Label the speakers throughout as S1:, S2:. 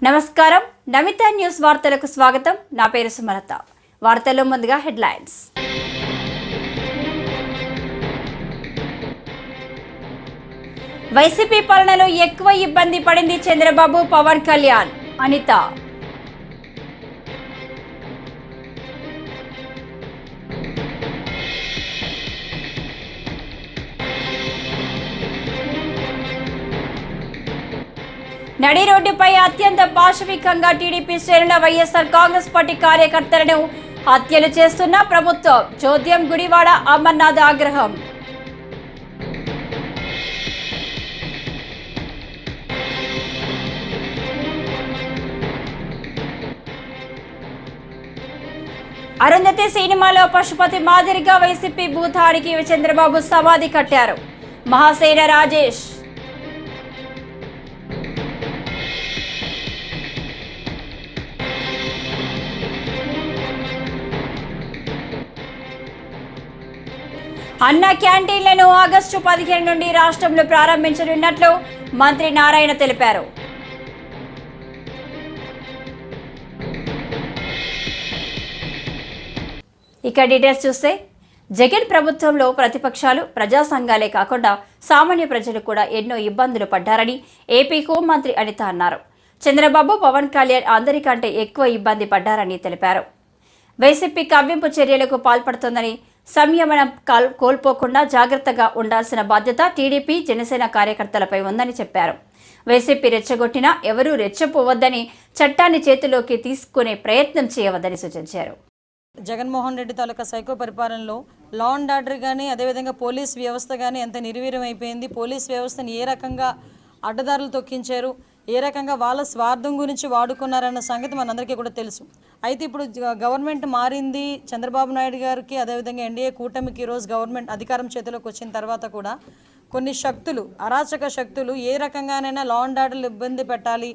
S1: నమస్కారం నమిత న్యూస్ వార్తలకు స్వాగతం నా పేరు సుమలత వార్తల్లో ముందుగా హెడ్లైన్స్ వైసీపీ పాలనలో ఎక్కువ ఇబ్బంది పడింది చంద్రబాబు పవన్ కళ్యాణ్ అనిత నడి రోడ్డుపై అత్యంత పాశవికంగా టీడీపీ శ్రేణుల వైఎస్ఆర్ కాంగ్రెస్ పార్టీ కార్యకర్తలను హత్యలు చేస్తున్న ప్రభుత్వం చోద్యం గుడివాడ అమర్నాథ్ ఆగ్రహం అరుంధతి సినిమాలో పశుపతి మాదిరిగా వైసీపీ భూతానికి చంద్రబాబు సమాధి కట్టారు మహాసేన రాజేష్ అన్న క్యాంటీన్లను ఆగస్టు 15 నుండి రాష్ట్రంలో ప్రారంభించనున్నట్లు మంత్రి నారాయణ తెలిపారు. ఇక డీటెయిల్స్ చూస్తే జగన్ ప్రభుత్వంలో ప్రతిపక్షాలు ప్రజా సంఘాలే కాకుండా సామాన్య ప్రజలు కూడా ఎన్నో ఇబ్బందులు పడ్డారని ఏపీ హోంమంత్రి అనిత అన్నారు. చంద్రబాబు పవన్ కళ్యాణ్ అందరికంటే ఎక్కువ ఇబ్బంది పడ్డారని తెలిపారు. వైసీపీ కవ్వింపు చర్యలకు పాల్పడుతోందని సంయమనం కోల్పోకుండా జాగ్రత్తగా ఉండాల్సిన బాధ్యత టీడీపీ జనసేన కార్యకర్తలపై ఉందని చెప్పారు. వైసీపీ రెచ్చగొట్టినా ఎవరూ రెచ్చపోవద్దని చట్టాన్ని చేతిలోకి తీసుకునే ప్రయత్నం చేయవద్దని సూచించారు.
S2: జగన్మోహన్ రెడ్డి తాలూకా సైకో పరిపాలనలో లా అండ్ ఆర్డర్ కానీ అదేవిధంగా పోలీస్ వ్యవస్థ కానీ ఎంత నిర్వీర్యం అయిపోయింది, పోలీస్ వ్యవస్థను ఏ రకంగా అడ్డదారులు తొక్కించారు, ఏ రకంగా వాళ్ళ స్వార్థం గురించి వాడుకున్నారన్న సంగతి మనందరికీ కూడా తెలుసు. అయితే ఇప్పుడు గవర్నమెంట్ మారింది, చంద్రబాబు నాయుడు గారికి అదేవిధంగా ఎన్డీఏ కూటమికి ఈరోజు గవర్నమెంట్ అధికారం చేతిలోకి వచ్చిన తర్వాత కూడా కొన్ని శక్తులు, అరాచక శక్తులు ఏ రకంగానైనా లా అండ్ ఆర్డర్లు ఇబ్బంది పెట్టాలి,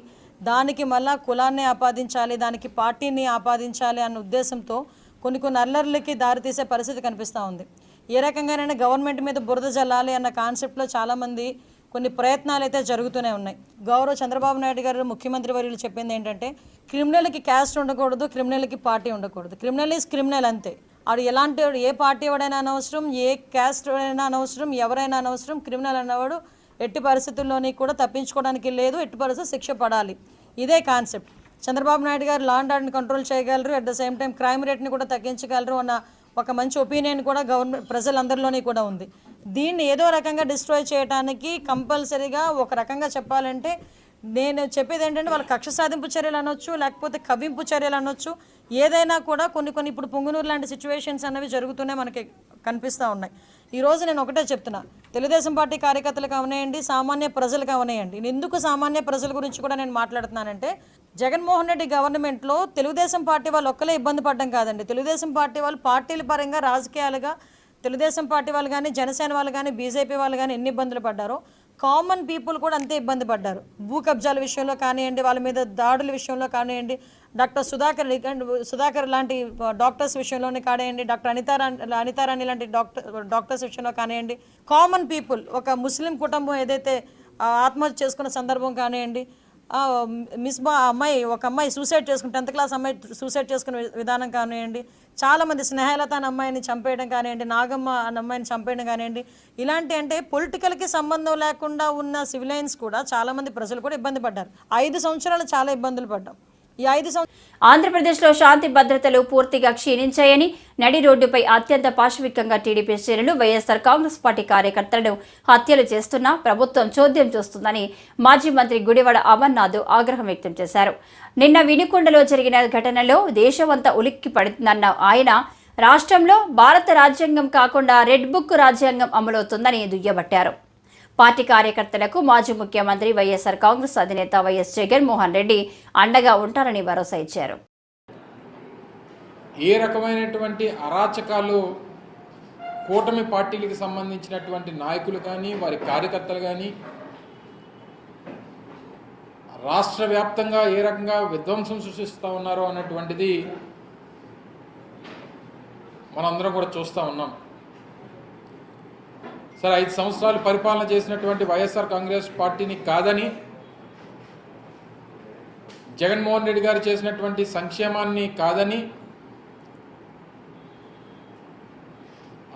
S2: దానికి మళ్ళా కులాన్ని ఆపాదించాలి, దానికి పార్టీని ఆపాదించాలి అన్న ఉద్దేశంతో కొన్ని అల్లర్లకి దారితీసే పరిస్థితి కనిపిస్తూ ఉంది. ఏ రకంగానైనా గవర్నమెంట్ మీద బురద జల్లాలి అన్న కాన్సెప్ట్లో చాలామంది కొన్ని ప్రయత్నాలు అయితే జరుగుతూనే ఉన్నాయి. గౌరవ చంద్రబాబు నాయుడు గారు ముఖ్యమంత్రి వర్యులు చెప్పింది ఏంటంటే క్రిమినల్కి క్యాస్ట్ ఉండకూడదు, క్రిమినల్కి పార్టీ ఉండకూడదు, క్రిమినల్ ఈజ్ క్రిమినల్ అంతే. అది ఎలాంటి ఏ పార్టీ వాడైనా అనవసరం, ఏ క్యాస్ట్ అయినా అనవసరం, ఎవరైనా అనవసరం, క్రిమినల్ అన్నవాడు ఎట్టి పరిస్థితుల్లోని కూడా తప్పించుకోవడానికి లేదు, ఎట్టి పరిస్థితులు శిక్ష పడాలి. ఇదే concept. Chandrababu Naidu garu law and ఆర్డర్ని కంట్రోల్ చేయగలరు, at the same time crime రేట్ని కూడా తగ్గించగలరు అన్న ఒక మంచి ఒపీనియన్ కూడా గవర్నమెంట్ ప్రజలందరిలోని కూడా ఉంది. దీన్ని ఏదో రకంగా డిస్ట్రాయ్ చేయడానికి కంపల్సరీగా ఒక రకంగా చెప్పాలంటే నేను చెప్పేది ఏంటంటే వాళ్ళ కక్ష సాధింపు చర్యలు అనొచ్చు, లేకపోతే కవ్వింపు చర్యలు అనొచ్చు, ఏదైనా కూడా కొన్ని ఇప్పుడు పొంగునూరు లాంటి సిచ్యువేషన్స్ అనేవి జరుగుతూనే మనకి కనిపిస్తూ ఉన్నాయి. ఈరోజు నేను ఒకటే చెప్తున్నా, తెలుగుదేశం పార్టీ కార్యకర్తలకు అవనేయండి, సామాన్య ప్రజలకు అవనేయండి. నేను ఎందుకు సామాన్య ప్రజల గురించి కూడా నేను మాట్లాడుతున్నానంటే జగన్మోహన్ రెడ్డి గవర్నమెంట్లో తెలుగుదేశం పార్టీ వాళ్ళు ఒక్కలే ఇబ్బంది పడడం కాదండి, తెలుగుదేశం పార్టీ వాళ్ళు పార్టీల పరంగా రాజకీయాలుగా తెలుగుదేశం పార్టీ వాళ్ళు కానీ, జనసేన వాళ్ళు కానీ, బీజేపీ వాళ్ళు కానీ ఎన్ని ఇబ్బందులు పడ్డారో కామన్ పీపుల్ కూడా అంతే ఇబ్బంది పడ్డారు. భూ కబ్జాల విషయంలో కానివ్వండి, వాళ్ళ మీద దాడుల విషయంలో కానివ్వండి, డాక్టర్ సుధాకర్ లాంటి డాక్టర్స్ విషయంలోనే కానివ్వండి, డాక్టర్ అనితారాణి లాంటి డాక్టర్స్ విషయంలో కానివ్వండి, కామన్ పీపుల్ ఒక ముస్లిం కుటుంబం ఏదైతే ఆత్మహత్య చేసుకున్న సందర్భం కానివ్వండి, మిస్బా ఒక అమ్మాయి సూసైడ్ చేసుకుని 10th క్లాస్ అమ్మాయి సూసైడ్ చేసుకునే విధానం కానివ్వండి, చాలామంది స్నేహలత అనే అమ్మాయిని చంపేయడం కానివ్వండి, నాగమ్మ అనే అమ్మాయిని చంపేయడం కానివ్వండి, ఇలాంటి అంటే పొలిటికల్కి సంబంధం లేకుండా ఉన్న సివిలైన్స్ కూడా చాలామంది ప్రజలు కూడా ఇబ్బంది పడ్డారు. 5 సంవత్సరాలు చాలా ఇబ్బందులు పడ్డాం. ఈ 5 సంవత్సరాలు
S1: ఆంధ్రప్రదేశ్లో శాంతి భద్రతలు పూర్తిగా క్షీణించాయని, నడి రోడ్డుపై అత్యంత పాశవికంగా టీడీపీ శ్రేణులు వైఎస్ఆర్ కాంగ్రెస్ పార్టీ కార్యకర్తలను హత్యలు చేస్తున్నా ప్రభుత్వం చోద్యం చూస్తుందని మాజీ మంత్రి గుడివాడ అమర్నాథ్ ఆగ్రహం వ్యక్తం చేశారు. నిన్న వినుకొండలో జరిగిన ఘటనలో దేశమంతా ఉలిక్కి పడుతుందన్న ఆయన రాష్ట్రంలో భారత రాజ్యాంగం కాకుండా రెడ్ బుక్ రాజ్యాంగం అమలవుతుందని దుయ్యబట్టారు. పార్టీ కార్యకర్తలకు మాజీ ముఖ్యమంత్రి వైఎస్ఆర్ కాంగ్రెస్ అధినేత వైఎస్ జగన్మోహన్ రెడ్డి అండగా ఉంటారని భరోసా ఇచ్చారు.
S3: ఏ రకమైనటువంటి అరాచకాలు కూటమి పార్టీలకు సంబంధించినటువంటి నాయకులు కానీ, వారి కార్యకర్తలు కానీ రాష్ట్ర వ్యాప్తంగా ఏ రకంగా విధ్వంసం సృష్టిస్తూ ఉన్నారో అన్నటువంటిది మనందరం కూడా చూస్తూ ఉన్నాం. సరే 5 సంవత్సరాలు పరిపాలన చేసినటువంటి వైఎస్ఆర్ కాంగ్రెస్ పార్టీని కాదని జగన్మోహన్ రెడ్డి గారు చేసినటువంటి సంక్షేమాన్ని కాదని,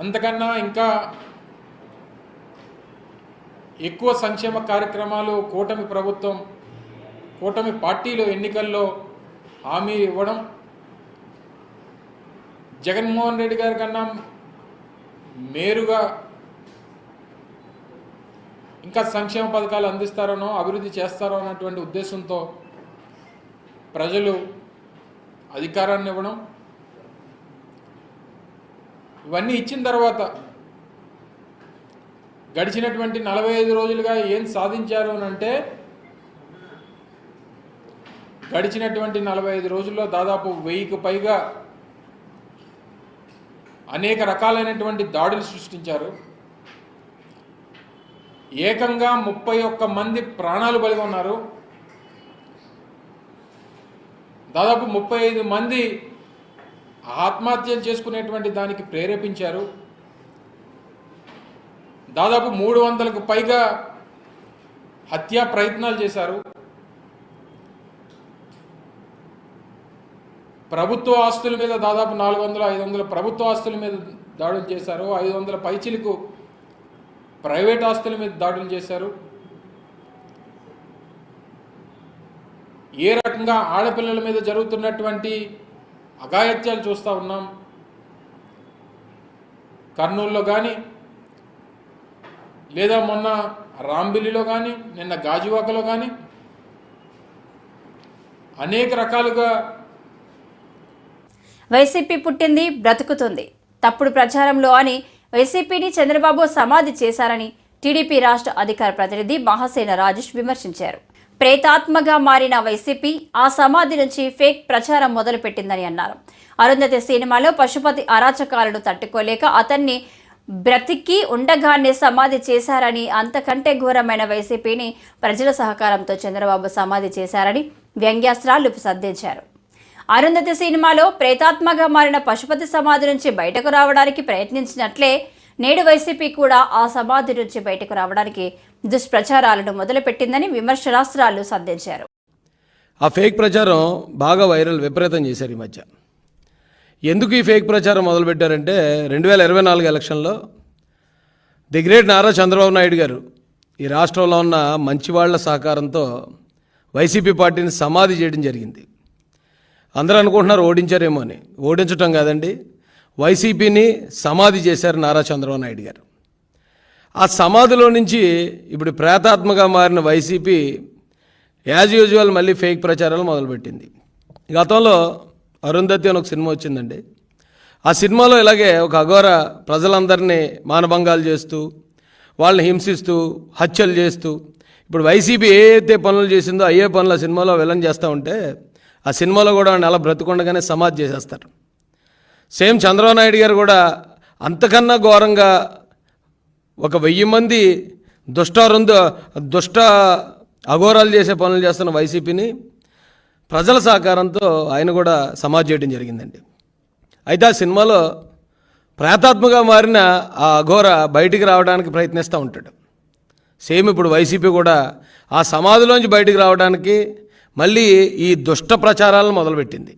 S3: అంతకన్నా ఇంకా ఎక్కువ సంక్షేమ కార్యక్రమాలు కూటమి పార్టీలు ఎన్నికల్లో హామీ ఇవ్వడం, జగన్మోహన్ రెడ్డి గారి కన్నా మేరుగా ఇంకా సంక్షేమ పథకాలు అందిస్తారనో అభివృద్ధి చేస్తారో అన్నటువంటి ఉద్దేశంతో ప్రజలు అధికారాన్ని ఇవ్వడం, ఇవన్నీ ఇచ్చిన తర్వాత గడిచినటువంటి 45 రోజులుగా ఏం సాధించారు అని అంటే, గడిచినటువంటి 45 రోజుల్లో దాదాపు 1000కు పైగా అనేక రకాలైనటువంటి దాడులు సృష్టించారు. ఏకంగా 31 మంది ప్రాణాలు బలిగొన్నారు. దాదాపు 35 మంది ఆత్మహత్యలు చేసుకునేటువంటి దానికి ప్రేరేపించారు. దాదాపు 300కు పైగా హత్యా ప్రయత్నాలు చేశారు. ప్రభుత్వ ఆస్తుల మీద దాదాపు 400-500 ప్రభుత్వ ఆస్తుల మీద దాడులు చేశారు. 500 పైచిలకు ప్రైవేట్ ఆస్తుల మీద దాడులు చేశారు. ఏ రకంగా ఆడపిల్లల మీద జరుగుతున్నటువంటి అఘాయిత్యాలు చూస్తూ ఉన్నాం. కర్నూలులో కానీ, లేదా మొన్న రాంబిల్లిలో కానీ, నిన్న గాజువాకలో కానీ అనేక రకాలుగా
S1: వైసీపీ పుట్టింది బ్రతుకుతుంది తప్పుడు ప్రచారంలో అని వైసీపీని చంద్రబాబు సమాధి చేశారని టీడీపీ రాష్ట్ర అధికార ప్రతినిధి మహాసేన రాజేష్ విమర్శించారు. ప్రేతాత్మగా మారిన వైసీపీ ఆ సమాధి నుంచి ఫేక్ ప్రచారం మొదలుపెట్టిందని అన్నారు. అరుంధతి సినిమాలో పశుపతి అరాచకాలను తట్టుకోలేక అతన్ని బ్రతికి ఉండగానే సమాధి చేశారని, అంతకంటే ఘోరమైన వైసీపీని ప్రజల సహకారంతో చంద్రబాబు సమాధి చేశారని వ్యంగ్యాస్త్రాలు సంధించారు. అరుంధతి సినిమాలో ప్రేతాత్మగా మారిన పశుపతి సమాధి నుంచి బయటకు రావడానికి ప్రయత్నించినట్లే నేడు వైసీపీ కూడా ఆ సమాధి నుంచి బయటకు రావడానికి దుష్ప్రచారాలను మొదలుపెట్టిందని విమర్శనాస్త్రాలు సంధించారు.
S4: ఆ ఫేక్ ప్రచారం బాగా విపరీతం చేశారు ఈ మధ్య. ఎందుకు ఈ ఫేక్ ప్రచారం మొదలుపెట్టారంటే 2024 ఎలక్షన్లో ది గ్రేట్ నారా చంద్రబాబు నాయుడు గారు ఈ రాష్ట్రంలో ఉన్న మంచివాళ్ల సహకారంతో వైసీపీ పార్టీని సమాధి చేయడం జరిగింది. అందరూ అనుకుంటున్నారు ఓడించారేమో అని. ఓడించటం కాదండి, వైసీపీని సమాధి చేశారు నారా చంద్రబాబు నాయుడు గారు. ఆ సమాధిలో నుంచి ఇప్పుడు ప్రేతాత్మగా మారిన వైసీపీ యాజ్ యూజువల్ మళ్ళీ ఫేక్ ప్రచారాలు మొదలుపెట్టింది. గతంలో అరుంధతి అని ఒక సినిమా వచ్చిందండి. ఆ సినిమాలో ఇలాగే ఒక అఘోర ప్రజలందరినీ మానభంగాలు చేస్తూ, వాళ్ళని హింసిస్తూ, హత్యలు చేస్తూ, ఇప్పుడు వైసీపీ ఏ అయితే పనులు చేసిందో అయ్యే పనులు ఆ సినిమాలో విలన్ చేస్తూ ఉంటే ఆ సినిమాలో కూడా నెల బ్రతుకుండగానే సమాధి చేసేస్తారు. సేమ్ చంద్రబాబు నాయుడు గారు కూడా అంతకన్నా ఘోరంగా ఒక 1000 మంది దుష్ట అఘోరాలు చేసే పనులు చేస్తున్న వైసీపీని ప్రజల సహకారంతో ఆయన కూడా సమాధి చేయడం జరిగిందండి. అయితే ఆ సినిమాలో ప్రేతాత్మగా మారిన ఆ అఘోర బయటికి రావడానికి ప్రయత్నిస్తూ ఉంటాడు. సేమ్ ఇప్పుడు వైసీపీ కూడా ఆ సమాధిలోంచి బయటికి రావడానికి మళ్ళీ ఈ దుష్ట ప్రచారాలను మొదలుపెట్టింది.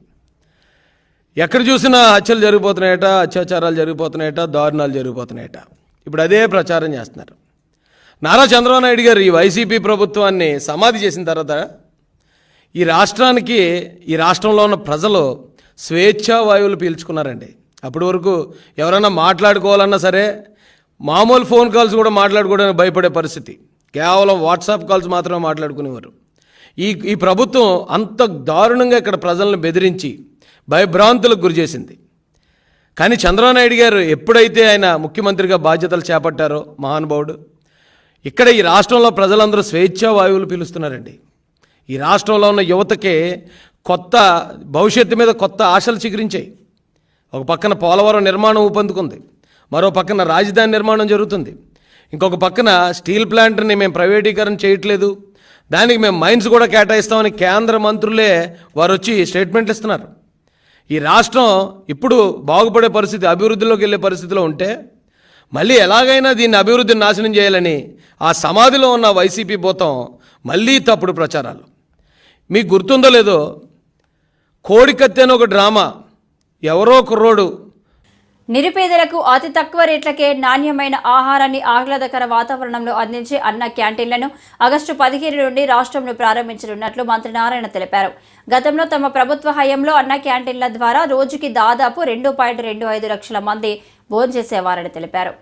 S4: ఎక్కడ చూసినా హత్యలు జరిగిపోతున్నాయట, అత్యాచారాలు జరిగిపోతున్నాయట, దారుణాలు జరిగిపోతున్నాయట. ఇప్పుడు అదే ప్రచారం చేస్తున్నారు. నారా చంద్రబాబు నాయుడు గారు ఈ వైసీపీ ప్రభుత్వాన్ని సమాధి చేసిన తర్వాత ఈ రాష్ట్రంలో ఉన్న ప్రజలు స్వేచ్ఛా వాయువులు పీల్చుకున్నారండి. అప్పటి వరకు ఎవరైనా మాట్లాడుకోవాలన్నా సరే మామూలు ఫోన్ కాల్స్ కూడా మాట్లాడుకోవడానికి భయపడే పరిస్థితి. కేవలం వాట్సాప్ కాల్స్ మాత్రమే మాట్లాడుకునేవారు. ఈ ప్రభుత్వం అంత దారుణంగా ఇక్కడ ప్రజలను బెదిరించి భయభ్రాంతులకు గురి చేసింది. కానీ చంద్రబాబు నాయుడు గారు ఎప్పుడైతే ఆయన ముఖ్యమంత్రిగా బాధ్యతలు చేపట్టారో మహానుభావుడు, ఇక్కడ ఈ రాష్ట్రంలో ప్రజలందరూ స్వేచ్ఛా వాయువులు పీలుస్తున్నారండి. ఈ రాష్ట్రంలో ఉన్న యువతకే కొత్త భవిష్యత్తు మీద కొత్త ఆశలు చిగురించాయి. ఒక పక్కన పోలవరం నిర్మాణం ఊపందుకుంది, మరో పక్కన రాజధాని నిర్మాణం జరుగుతుంది, ఇంకొక పక్కన స్టీల్ ప్లాంట్ని మేము ప్రైవేటీకరణ చేయట్లేదు, దానికి మేము మైన్స్ కూడా కేటాయిస్తామని కేంద్ర మంత్రులే వారు వచ్చి స్టేట్మెంట్లు ఇస్తున్నారు. ఈ రాష్ట్రం ఇప్పుడు బాగుపడే పరిస్థితి, అభివృద్ధిలోకి వెళ్ళే పరిస్థితిలో ఉంటే మళ్ళీ ఎలాగైనా దీన్ని అభివృద్ధిని నాశనం చేయాలని ఆ సమాధిలో ఉన్న వైసీపీ భూతం మళ్ళీ తప్పుడు ప్రచారాలు. మీకు గుర్తుందో లేదో, కోడికత్తి అని ఒక డ్రామా, ఎవరో కుర్రోడు
S1: నిరుపేదలకు అతి తక్కువ రేట్లకే నాణ్యమైన ఆహారాన్ని ఆహ్లాదకర వాతావరణంలో అందించే అన్న క్యాంటీన్లను ఆగస్టు 15 నుండి రాష్ట్రంలో ప్రారంభించనున్నట్లు మంత్రి నారాయణ తెలిపారు. గతంలో తమ ప్రభుత్వ హయాంలో అన్న క్యాంటీన్ల ద్వారా రోజుకి దాదాపు 2.25 లక్షల మంది భోంచేసేవారని తెలిపారు.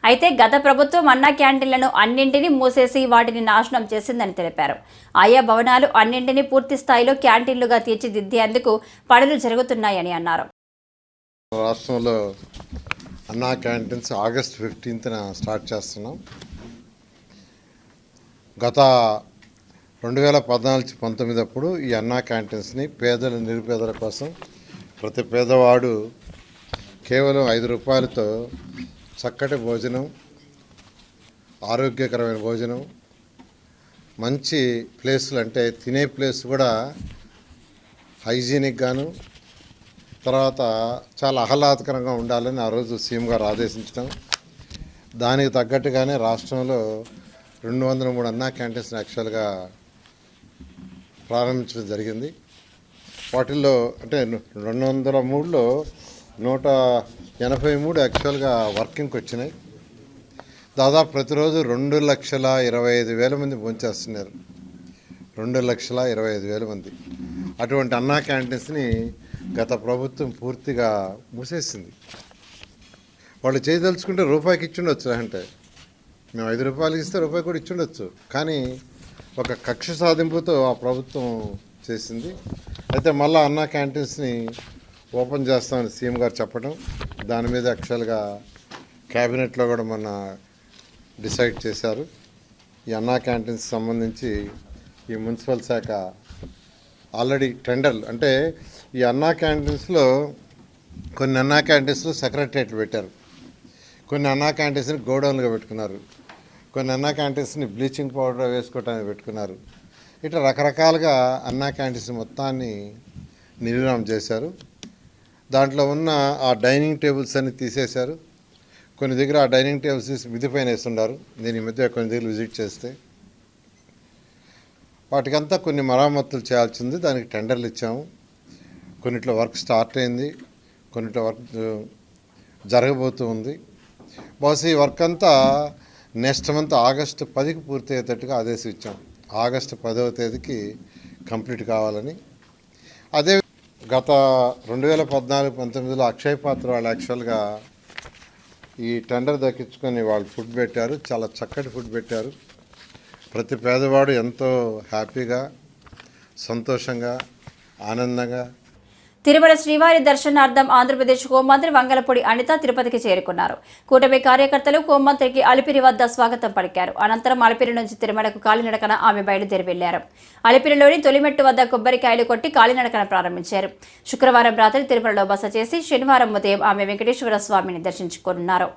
S1: అయితే గత ప్రభుత్వం అన్న క్యాంటీన్లను అన్నింటినీ మూసేసి వాటిని నాశనం చేసిందని తెలిపారు. ఆయా భవనాలు అన్నింటినీ పూర్తి స్థాయిలో క్యాంటీన్లుగా తీర్చిదిద్దేందుకు పనులు జరుగుతున్నాయని అన్నారు.
S5: రాష్ట్రంలో అన్నా క్యాంటీన్స్ ఆగస్ట్ 15న స్టార్ట్ చేస్తున్నాం. గత 2014-19 అప్పుడు ఈ అన్నా క్యాంటీన్స్ని పేదల నిరుపేదల కోసం ప్రతి పేదవాడు కేవలం 5 రూపాయలతో చక్కటి భోజనం, ఆరోగ్యకరమైన భోజనం, మంచి ప్లేసులు అంటే తినే ప్లేస్ కూడా హైజీనిక్ గాను, తర్వాత చాలా ఆహ్లాదకరంగా ఉండాలని ఆ రోజు సీఎం గారు ఆదేశించడం, దానికి తగ్గట్టుగానే రాష్ట్రంలో 203 అన్నా క్యాంటీన్స్ యాక్చువల్గా ప్రారంభించడం జరిగింది. వాటిల్లో అంటే 203లో 183 యాక్చువల్గా వర్కింగ్కి వచ్చినాయి. దాదాపు ప్రతిరోజు 2,25,000 మంది భోంచేస్తున్నారు. 2,25,000 మంది. అటువంటి అన్నా క్యాంటీన్స్ని గత ప్రభుత్వం పూర్తిగా మూసేసింది. వాళ్ళు చేయదలుచుకుంటే రూపాయికి ఇచ్చుండొచ్చు, అంటే మేము 5 రూపాయలకి ఇస్తే రూపాయి కూడా ఇచ్చుండొచ్చు, కానీ ఒక కక్ష సాధింపుతో ఆ ప్రభుత్వం చేసింది. అయితే మళ్ళీ అన్నా క్యాంటీన్స్ని ఓపెన్ చేస్తామని సీఎం గారు చెప్పడం, దాని మీద యాక్చువల్గా క్యాబినెట్లో కూడా మొన్న డిసైడ్ చేశారు. ఈ అన్నా క్యాంటీన్స్ సంబంధించి ఈ మున్సిపల్ శాఖ ఆల్రెడీ టెండర్లు, అంటే ఈ అన్నా క్యాంటీన్స్లో కొన్ని అన్నా క్యాంటీన్స్లో సెక్రటరియట్లు పెట్టారు, కొన్ని అన్నా క్యాంటీన్స్ని గోడౌన్లుగా పెట్టుకున్నారు, కొన్ని అన్నా క్యాంటీన్స్ని బ్లీచింగ్ పౌడర్ వేసుకోవటానికి పెట్టుకున్నారు. ఇట్లా రకరకాలుగా అన్నా క్యాంటీన్స్ మొత్తాన్ని నిర్వీర్యం చేశారు. దాంట్లో ఉన్న ఆ డైనింగ్ టేబుల్స్ అన్ని తీసేశారు. కొన్ని దగ్గర ఆ డైనింగ్ టేబుల్స్ తీసి మిద్ది పైన వేస్తున్నారు. నేను ఈ మధ్య కొన్ని దగ్గర విజిట్ చేస్తే వాటికంతా కొన్ని మరామతులు చేయాల్సింది. దానికి టెండర్లు ఇచ్చాము. కొన్నిట్లో వర్క్ స్టార్ట్ అయింది, కొన్నిట్లో వర్క్ జరగబోతూ ఉంది. బహుశా ఈ వర్క్ అంతా నెక్స్ట్ మంత్ ఆగస్టు 10కి పూర్తి అయ్యేటట్టుగా ఆదేశం ఇచ్చాం. ఆగస్టు 10వ తేదీకి కంప్లీట్ కావాలని. అదే గత 2014-19లో అక్షయ్ పాత్ర వాళ్ళు యాక్చువల్గా ఈ టెండర్ దక్కించుకొని వాళ్ళు ఫుడ్ పెట్టారు. చాలా చక్కటి ఫుడ్ పెట్టారు. ప్రతి పేదవాడు ఎంతో హ్యాపీగా, సంతోషంగా, ఆనందంగా.
S1: తిరుమల శ్రీవారి దర్శనార్థం ఆంధ్రప్రదేశ్ హోంమంత్రి వంగలపూడి అనిత తిరుపతికి చేరుకున్నారు. కూటమి కార్యకర్తలు హోంమంత్రికి అలిపిరి వద్ద స్వాగతం పలికారు. అనంతరం అలిపిరి నుంచి తిరుమలకు కాలినడకన ఆమె బయలుదేరి వెళ్లారు. అలిపిరిలోని తొలిమెట్టు వద్ద కొబ్బరికాయలు కొట్టి కాలినడకన ప్రారంభించారు. శుక్రవారం రాత్రి తిరుమలలో బస చేసి శనివారం ఉదయం ఆమె వెంకటేశ్వర స్వామిని దర్శించుకోనున్నారు.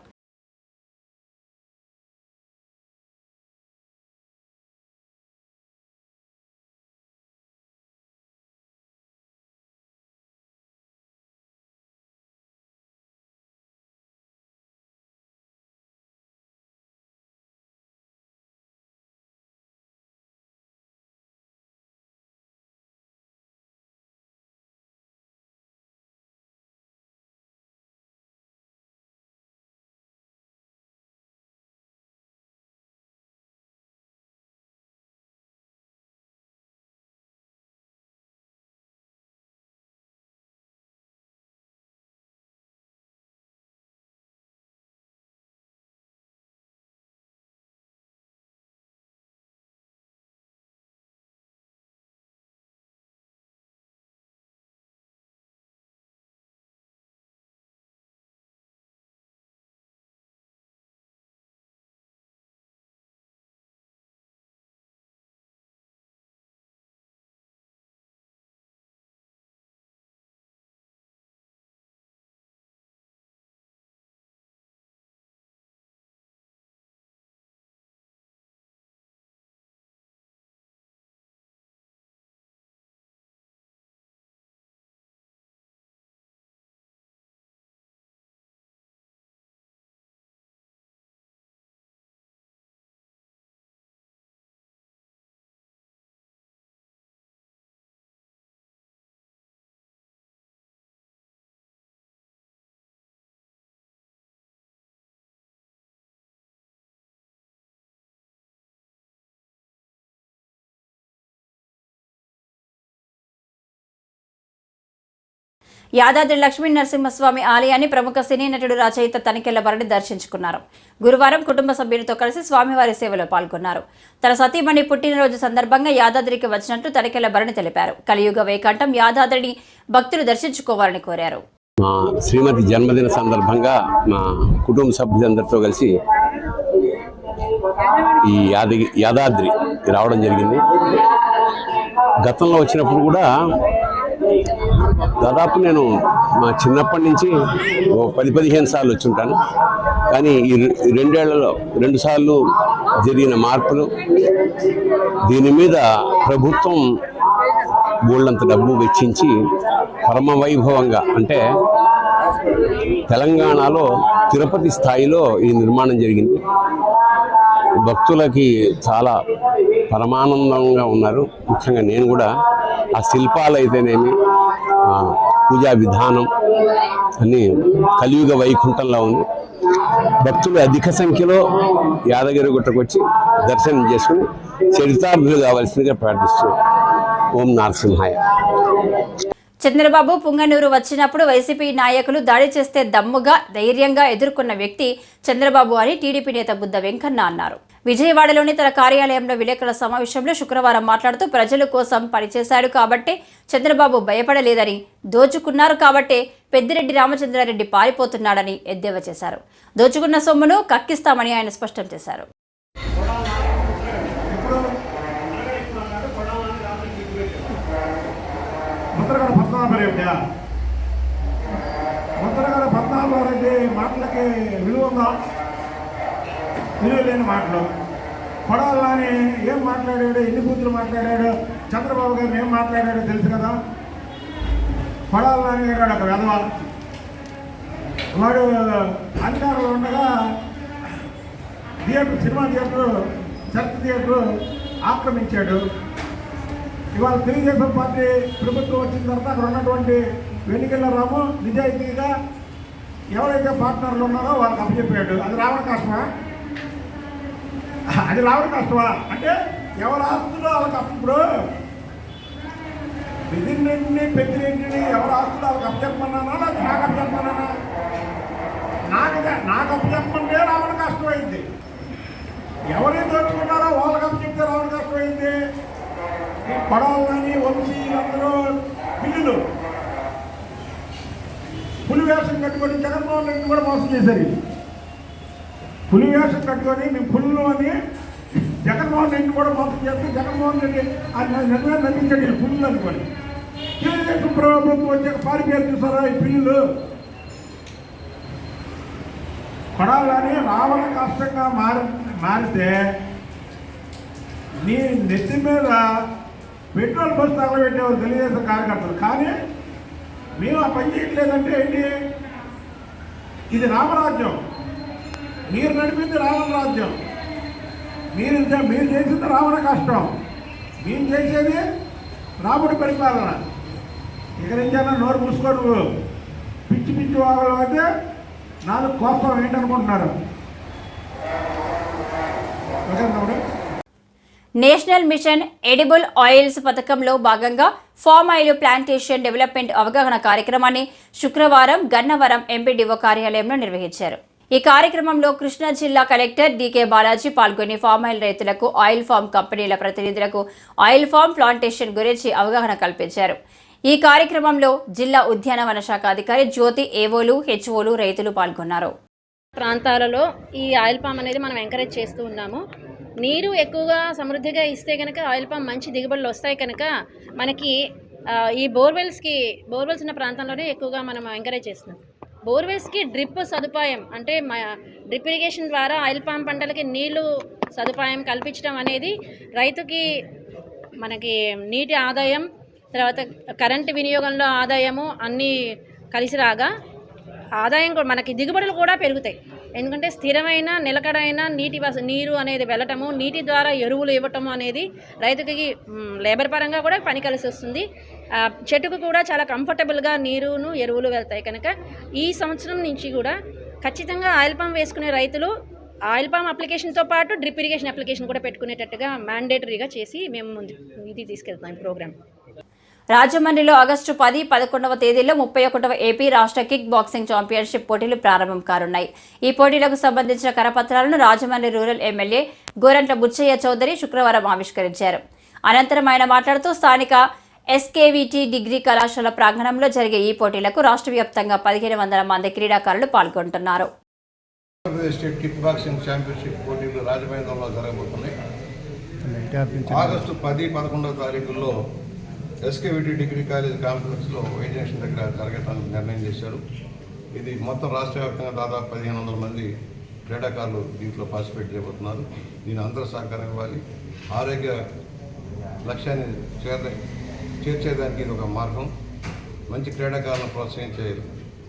S1: యాదాద్రి లక్ష్మీ నరసింహస్వామి ఆలయాన్ని ప్రముఖ సినీ నటుడు రచయిత తనికెళ్ల భరణి దర్శించుకున్నారు. గురువారం కుటుంబ సభ్యులతో కలిసి స్వామివారి సేవలో పాల్గొన్నారు. తన సతీమణి పుట్టినరోజు సందర్భంగా యాదాద్రికి వచ్చినట్లు తనికెళ్ల భరణి తెలిపారు. కలియుగ వైకుంఠం యాదాద్రిని భక్తులు దర్శించుకోవాలని కోరారు.
S6: మా శ్రీమతి జన్మదిన సందర్భంగా మా కుటుంబ సభ్యులందరితో కలిసి ఈ యాదాద్రి రావడం జరిగింది. గతంలో వచ్చినప్పుడు కూడా దాదాపు నేను మా చిన్నప్పటి నుంచి 10-15 సార్లు వచ్చి ఉంటాను. కానీ ఈ 2 ఏళ్లలో 2 సార్లు జరిగిన మార్పులు, దీని మీద ప్రభుత్వం బోల్డంత డబ్బు వెచ్చించి పరమ వైభవంగా, అంటే తెలంగాణలో తిరుపతి స్థాయిలో ఈ నిర్మాణం జరిగింది. భక్తులకి చాలా పరమానందంగా ఉన్నారు. ముఖ్యంగా నేను కూడా ఆ శిల్పాలు అయితేనేమి, పూజా విధానం అన్నీ కలియుగ వైకుంఠంలో ఉంది. భక్తులు అధిక సంఖ్యలో యాదగిరి గుట్టకు వచ్చి దర్శనం చేసుకుని చరితార్థులు కావాల్సిందిగా ప్రార్థిస్తూ ఓం నరసింహాయ.
S1: చంద్రబాబు పుంగనూరు వచ్చినప్పుడు వైసీపీ నాయకులు దాడి చేస్తే దమ్ముగా ధైర్యంగా ఎదుర్కొన్న వ్యక్తి చంద్రబాబు అని టీడీపీ నేత బుద్ధ వెంకన్న అన్నారు. విజయవాడలోని తన కార్యాలయంలో విలేకరుల సమావేశంలో శుక్రవారం మాట్లాడుతూ ప్రజల కోసం పనిచేశాడు కాబట్టే చంద్రబాబు భయపడలేదని, దోచుకున్నారు కాబట్టే పెద్దిరెడ్డి రామచంద్రారెడ్డి పారిపోతున్నాడని ఎద్దేవా చేశారు. దోచుకున్న సొమ్మును కక్కిస్తామని ఆయన స్పష్టం చేశారు.
S7: ముద్రగడ పద్మనాభరెడ్డి మాటలకి విలువ ఉందా? విలువ లేని మాటలు. కొడాలని ఏం మాట్లాడాడు, ఎన్ని బూతులు మాట్లాడాడు, చంద్రబాబు గారిని ఏం మాట్లాడాడో తెలుసు కదా. కొడాలని గారు ఒక వెధవ. వాడు అధికారంలో ఉండగా theatre, cinema theatre, church theatre ఆక్రమించాడు. ఇవాళ తెలుగుదేశం పార్టీ ప్రభుత్వం వచ్చిన తర్వాత అక్కడ ఉన్నటువంటి వెన్నికల రాము నిజాయితీగా ఎవరైతే పార్ట్నర్లు ఉన్నారో వాళ్ళకి అప్పచెప్పాడు. అది రావడం కష్టమా? అది రావడం కష్టమా? అంటే ఎవరు ఆస్తులు వాళ్ళకి అప్పుడు పెద్దిరెడ్డిని ఎవరు ఆస్తులు వాళ్ళకి అప్పచెప్పమన్నానా, నాకు అప్పచెప్పమన్నానా? నాకు అప్పచెప్పమంటే రావడం కష్టమైంది. ఎవరైతే దోచుకున్నారో వాళ్ళకి అప్పచెప్తే రావడం కష్టమైంది. పడవలని వంశీలందరూ బిల్లులు పులి వేషం కట్టుకొని జగన్మోహన్ రెడ్డి కూడా మోసం చేశారు. పులి వేషం కట్టుకొని మేము పుల్లు అని జగన్మోహన్ రెడ్డి కూడా మోసం చేస్తే జగన్మోహన్ రెడ్డి నిర్ణయం నమ్మించాడు పుల్లు అనుకొని. తెలుగుదేశం ప్రభుత్వం వచ్చాక పారిపోయారు చూసారా ఈ పిల్లులు. పడాలని రావణ కష్టంగా మారితే నీ నెత్తి మీద పెట్రోల్ బస్ తగలబెట్టేవారు తెలుగుదేశం కార్యకర్తలు. కానీ మేము ఆ పని చేయట్లేదంటే ఏంటి? ఇది రామరాజ్యం. మీరు నడిపింది రావణ రాజ్యం. మీరు చేసింది రావణ కష్టం. మేము చేసేది రాముడి పరిపాలన. ఇక నుంచైనా నోరు మూసుకో. నువ్వు పిచ్చి పిచ్చి వాగలు అయితే 4 కోపం ఏంటనుకుంటున్నారు? Okay.
S1: National mission edible oils పథకంలో భాగంగా ఫామ్ ఆయిల్ ప్లాంటేషన్ డెవలప్మెంట్ అవగాహన కార్యక్రమాన్ని శుక్రవారం గన్నవరం ఎంపీడీఓ కార్యాలయంలో నిర్వహించారు. ఈ కార్యక్రమంలో కృష్ణా జిల్లా కలెక్టర్ డీకే బాలాజీ పాల్గొని ఫామ్ ఆయిల్ రైతులకు, ఆయిల్ ఫామ్ కంపెనీల ప్రతినిధులకు ఆయిల్ ఫామ్ ప్లాంటేషన్ గురించి అవగాహన కల్పించారు. ఈ కార్యక్రమంలో జిల్లా ఉద్యానవన శాఖ అధికారి జ్యోతి, ఏవోలు, హెచ్ఓలు, రైతులు పాల్గొన్నారు.
S8: ప్రాంతాలలో ఈ ఆయిల్ పామ్ అనేది మనం ఎంకరేజ్ చేస్తూ ఉన్నాము. నీరు ఎక్కువగా సమృద్ధిగా ఇస్తే కనుక ఆయిల్ పామ్ మంచి దిగుబడులు వస్తాయి. కనుక మనకి ఈ బోర్వెల్స్ ఉన్న ప్రాంతంలోనే ఎక్కువగా మనం ఎంకరేజ్ చేస్తున్నాం. బోర్వెల్స్కి డ్రిప్ సదుపాయం, అంటే డ్రిప్ ఇరిగేషన్ ద్వారా ఆయిల్ పామ్ పంటలకి నీళ్లు సదుపాయం కల్పించడం అనేది రైతుకి మనకి నీటి ఆదాయం, తర్వాత కరెంటు వినియోగంలో ఆదాయము అన్నీ కలిసి రాగా ఆదాయం కూడా మనకి దిగుబడులు కూడా పెరుగుతాయి. ఎందుకంటే స్థిరమైన నిలకడైన నీరు అనేది వెళ్ళటము, నీటి ద్వారా ఎరువులు ఇవ్వటము అనేది రైతుకి లేబర్ పరంగా కూడా పని కలిసి వస్తుంది. చెట్టుకు కూడా చాలా కంఫర్టబుల్గా నీరును ఎరువులు వెళ్తాయి. కనుక ఈ సంవత్సరం నుంచి కూడా ఖచ్చితంగా ఆయిల్ పామ్ వేసుకునే రైతులు ఆయిల్ పామ్ అప్లికేషన్తో పాటు డ్రిప్ ఇరిగేషన్ అప్లికేషన్ కూడా పెట్టుకునేటట్టుగా మ్యాండేటరీగా చేసి మేము ముందు ఇది తీసుకెళ్తాం ప్రోగ్రామ్.
S1: రాజమండ్రిలో ఆగస్టు 10, 11వ తేదీల్లో 31వ ఏపీ రాష్ట్ర కిక్ బాక్సింగ్ ఛాంపియన్షిప్ పోటీలు ప్రారంభం కానున్నాయి. ఈ పోటీలకు సంబంధించిన కరపత్రాలను రాజమండ్రి రూరల్ ఎమ్మెల్యే గోరంట్ల బుచ్చయ్య చౌదరి శుక్రవారం ఆవిష్కరించారు. అనంతరం ఆయన మాట్లాడుతూ స్థానిక ఎస్కేవిటి డిగ్రీ కళాశాల ప్రాంగణంలో జరిగే ఈ పోటీలకు రాష్ట్ర వ్యాప్తంగా 1500 మంది క్రీడాకారులు పాల్గొంటున్నారు.
S9: Andhra Pradesh state kick boxing championship పోటీలు రాజమహేంద్రంలో జరగబోతున్నాయి. ఆగస్టు 10, 11వ తారీఖుల్లో ఎస్కేవిటి డిగ్రీ కాలేజ్ కాంప్లెక్స్లో వై జంక్షన్ దగ్గర జరగటానికి నిర్ణయం చేశారు. ఇది మొత్తం రాష్ట్ర వ్యాప్తంగా దాదాపు 1500 మంది క్రీడాకారులు దీంట్లో పార్టిసిపేట్ చేయబోతున్నారు. దీని అందరూ సహకారం ఇవ్వాలి. ఆరోగ్య లక్ష్యాన్ని చేర్చేదానికి ఇది ఒక మార్గం. మంచి క్రీడాకారులను ప్రోత్సహించే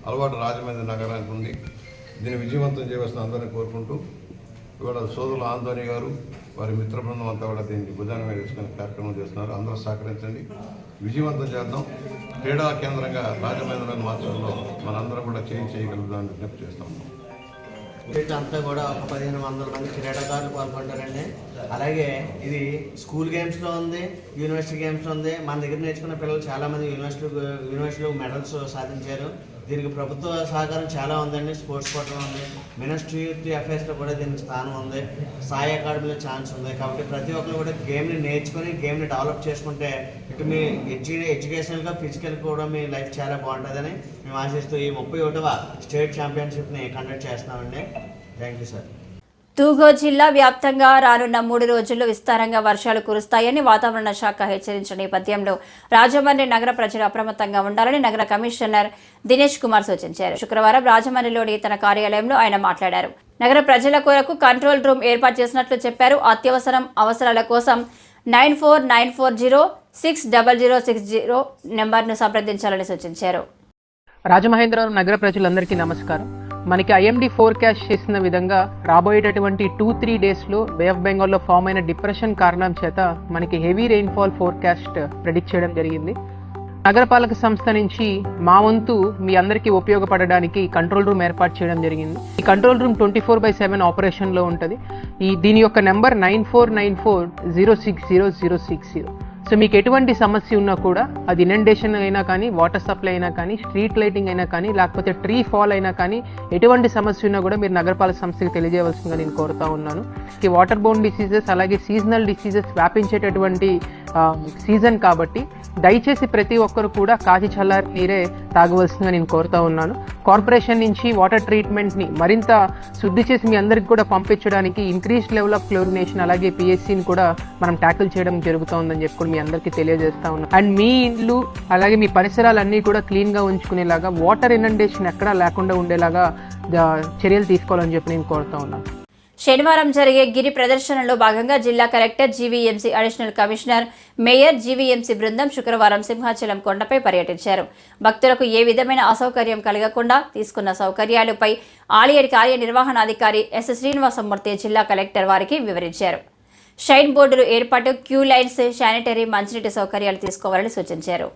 S9: అలవాటు రాజమండ్రి నగరానికి ఉంది. దీన్ని విజయవంతం చేయవలసిన అందరినీ కోరుకుంటూ ఇవాళ సోదరులు ఆందోని గారు వారి మిత్ర బృందం అంతా కూడా దీన్ని భుజాన మీద వేసుకునే కార్యక్రమం చేస్తున్నారు. అందరూ సహకరించండి, విజయవంతం చేద్దాం. క్రీడా కేంద్రంగా రాజమహేంద్రాన్ని మార్చడంలో మనందరం కూడా చేయగలుగుతామని విజ్ఞప్తి చేస్తాం.
S10: అంతా కూడా ఒక 1500 మంది క్రీడాకారులు పాల్గొంటారండి. అలాగే ఇది స్కూల్ గేమ్స్లో ఉంది, యూనివర్సిటీ గేమ్స్లో ఉంది. మన దగ్గర నేర్చుకున్న పిల్లలు చాలామంది యూనివర్సిటీలో మెడల్స్ సాధించారు. దీనికి ప్రభుత్వ సహకారం చాలా ఉందండి. స్పోర్ట్స్ కోటా ఉంది, మినిస్ట్రీ యూత్ అఫైర్స్లో కూడా దీనికి స్థానం ఉంది, సాయి అకాడమీలో ఛాన్స్ ఉంది. కాబట్టి ప్రతి ఒక్కరు కూడా గేమ్ని నేర్చుకొని గేమ్ని డెవలప్ చేసుకుంటే ఇటు మీ ఎడ్యుకేషనల్గా ఫిజికల్గా కూడా మీ లైఫ్ చాలా బాగుంటుందని మేము ఆశిస్తూ ఈ 31వ స్టేట్ ఛాంపియన్షిప్ని కండక్ట్ చేస్తున్నామండి. Thank you sir.
S1: తూగోర్ జిల్లా వ్యాప్తంగా రానున్న 3 రోజుల్లో విస్తారంగా వర్షాలు కురుస్తాయని వాతావరణ శాఖ హెచ్చరించిన నేపథ్యంలో రాజమండ్రి నగర ప్రజలు అప్రమత్తంగా ఉండాలని నగర కమిషనర్ దినేష్ కుమార్ సూచించారు. శుక్రవారం రాజమండ్రిలోని తన కార్యాలయంలో ఆయన మాట్లాడారు. నగర ప్రజల కొరకు కంట్రోల్ రూమ్ ఏర్పాటు చేసినట్లు చెప్పారు. అవసరాల కోసం 9494060060 నెంబర్ను సంప్రదించాలని సూచించారు.
S11: రాజమహేంద్రవరం నగర ప్రజలందరికీ నమస్కారం. మనకి ఐఎండీ ఫోర్కాస్ట్ చేసిన విధంగా రాబోయేటటువంటి 2-3 డేస్లో బే ఆఫ్ బెంగాల్లో ఫామ్ అయిన డిప్రెషన్ కారణం చేత మనకి హెవీ రెయిన్ఫాల్ ఫోర్కాస్ట్ ప్రెడిక్ట్ చేయడం జరిగింది. నగరపాలక సంస్థ నుంచి మా వంతు మీ అందరికీ ఉపయోగపడడానికి కంట్రోల్ రూమ్ ఏర్పాటు చేయడం జరిగింది. ఈ కంట్రోల్ రూమ్ 24/7 ఆపరేషన్లో ఉంటుంది. దీని యొక్క నెంబర్ 9494060060. సో మీకు ఎటువంటి సమస్య ఉన్నా కూడా అది ఇనండేషన్ అయినా కానీ, వాటర్ సప్లై అయినా కానీ, స్ట్రీట్ లైటింగ్ అయినా కానీ, లేకపోతే ట్రీ ఫాల్ అయినా కానీ, ఎటువంటి సమస్య ఉన్నా కూడా మీరు నగరపాలక సంస్థకి తెలియజేయవలసిందిగా నేను కోరుతా ఉన్నాను. ఈ వాటర్ బోర్న్ డిసీజెస్ అలాగే సీజనల్ డిసీజెస్ వ్యాపించేటటువంటి సీజన్ కాబట్టి దయచేసి ప్రతి ఒక్కరు కూడా కాచి చల్లారి నీరే తాగవలసిందిగా నేను కోరుతా ఉన్నాను. కార్పొరేషన్ నుంచి వాటర్ ట్రీట్మెంట్ని మరింత శుద్ధి చేసి మీ అందరికి కూడా పంపించడానికి ఇంక్రీస్డ్ లెవెల్ ఆఫ్ క్లోరినేషన్ అలాగే పిహెచ్సిని కూడా మనం ట్యాకిల్ చేయడం జరుగుతుందని చెప్పి కూడా మీ అందరికీ తెలియజేస్తా ఉన్నాను. అండ్ మీ ఇల్లు అలాగే మీ పరిసరాలన్నీ కూడా క్లీన్గా ఉంచుకునేలాగా, వాటర్ ఇనండేషన్ ఎక్కడా లేకుండా ఉండేలాగా చర్యలు తీసుకోవాలని చెప్పి నేను కోరుతా ఉన్నాను.
S1: శనివారం జరిగే గిరి ప్రదర్శనలో భాగంగా జిల్లా collector, GVMC additional commissioner, mayor, GVMC బృందం శుక్రవారం సింహాచలం కొండపై పర్యటించారు. భక్తులకు ఏ విధమైన అసౌకర్యం కలగకుండా తీసుకున్న సౌకర్యాలపై ఆలయ కార్యనిర్వహణాధికారి ఎస్ శ్రీనివాసమూర్తి జిల్లా కలెక్టర్ వారికి వివరించారు. షైన్ బోర్డులు ఏర్పాటు, క్యూ లైన్స్, శానిటరీ, మంచినీటి సౌకర్యాలు తీసుకోవాలని సూచించారు.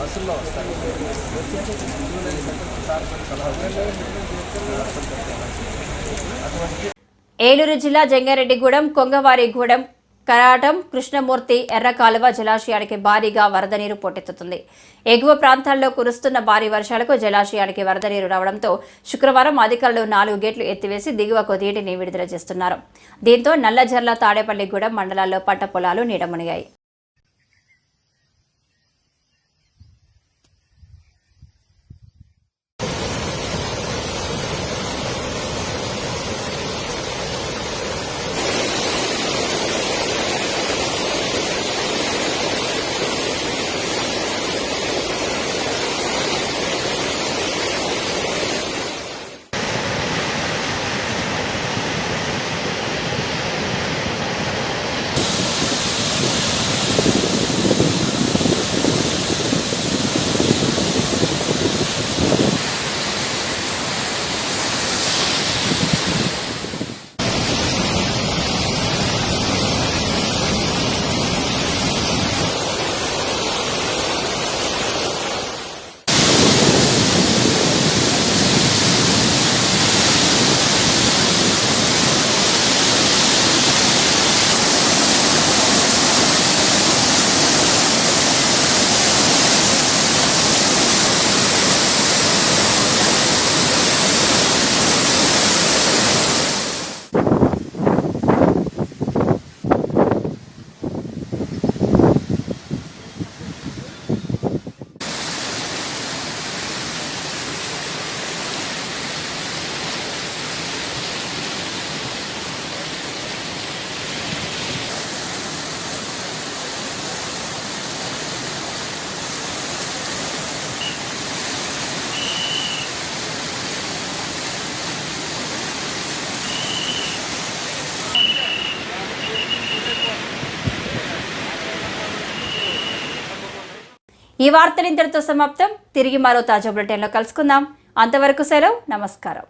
S3: బస్సుల్లో వస్తారు.
S1: ఏలూరు జిల్లా జంగారెడ్డిగూడెం, కొంగవారిగూడెం, కరాటం, కృష్ణమూర్తి, ఎర్రకాలువ జలాశయానికి భారీగా వరద నీరు పోటెత్తుతుంది. ఎగువ ప్రాంతాల్లో కురుస్తున్న భారీ వర్షాలకు జలాశయానికి వరద నీరు రావడంతో శుక్రవారం అధికారులు 4 గేట్లు ఎత్తివేసి దిగువకు నీటిని విడుదల చేస్తున్నారు. దీంతో నల్లజర్ల, తాడేపల్లిగూడెం మండలాల్లో పంట పొలాలు నీడమునిగాయి. ఈ వార్తలు ఇంతటితో సమాప్తం. తిరిగి మరో తాజా బులెటిన్లో కలుసుకుందాం. అంతవరకు సెలవు. నమస్కారం.